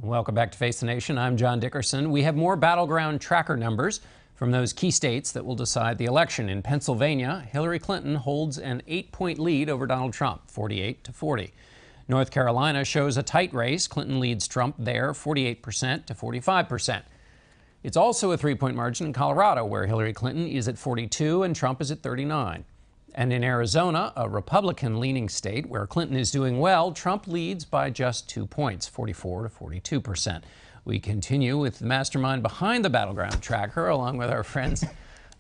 Welcome back to Face the Nation. I'm John Dickerson. We have more battleground tracker numbers from those key states that will decide the election. In Pennsylvania, Hillary Clinton holds an 8-point lead over Donald Trump, 48-40. North Carolina shows a tight race. Clinton leads Trump there, 48% to 45%. It's also a 3-point margin in Colorado, where Hillary Clinton is at 42 and Trump is at 39. And in Arizona, a Republican-leaning state where Clinton is doing well, Trump leads by just 2 points, 44-42%. We continue with the mastermind behind the battleground tracker, along with our friends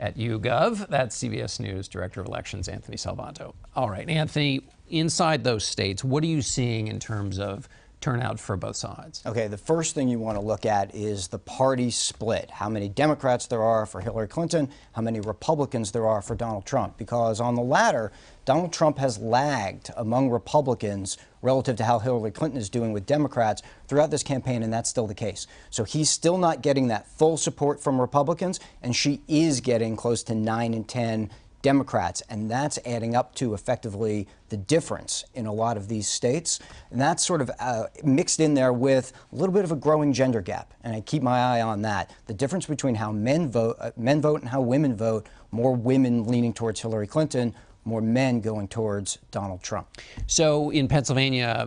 at YouGov. That's CBS News Director of Elections, Anthony Salvanto. All right, Anthony, inside those states, what are you seeing in terms of turnout for both sides? Okay, the first thing you want to look at is the party split. How many Democrats there are for Hillary Clinton, how many Republicans there are for Donald Trump. Because on the latter, Donald Trump has lagged among Republicans relative to how Hillary Clinton is doing with Democrats throughout this campaign, and that's still the case. So he's still not getting that full support from Republicans, and she is getting close to 9 and 10 Democrats, and that's adding up to effectively the difference in a lot of these states. And that's sort of mixed in there with a little bit of a growing gender gap, and I keep my eye on that. The difference between how men vote and how women vote, more women leaning towards Hillary Clinton, more men going towards Donald Trump. So in Pennsylvania,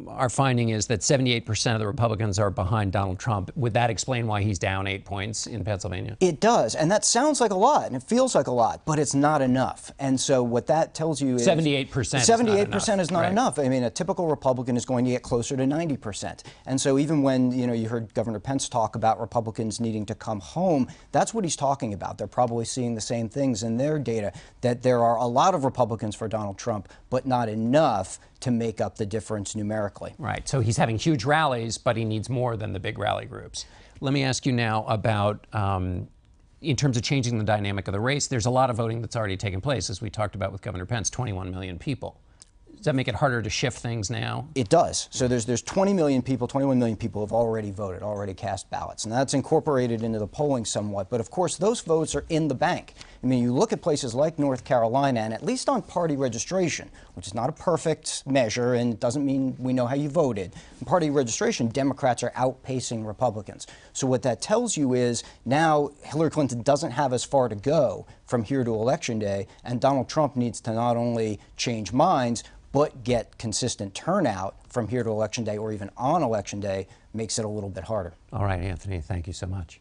our finding is that 78% of the Republicans are behind Donald Trump. Would that explain why he's down 8 points in Pennsylvania? It does, and that sounds like a lot, and it feels like a lot, but it's not enough. And so what that tells you is 78% 78% is not right. enough. I mean, a typical Republican is going to get closer to 90%. And so even when, you heard Governor Pence talk about Republicans needing to come home, that's what he's talking about. They're probably seeing the same things in their data, that there are a lot of Republicans for Donald Trump, but not enough to make up the difference numerically. Right. So he's having huge rallies, but he needs more than the big rally groups. Let me ask you now about, in terms of changing the dynamic of the race, there's a lot of voting that's already taken place, as we talked about with Governor Pence, 21 million people. Does that make it harder to shift things now? It does. So there's 20 million people, 21 million people have already voted, already cast ballots. And that's incorporated into the polling somewhat. But of course, those votes are in the bank. I mean, you look at places like North Carolina, and at least on party registration, which is not a perfect measure and doesn't mean we know how you voted. In party registration, Democrats are outpacing Republicans. So what that tells you is now Hillary Clinton doesn't have as far to go from here to Election Day, and Donald Trump needs to not only change minds, but get consistent turnout from here to Election Day, or even on Election Day, makes it a little bit harder. All right, Anthony, thank you so much.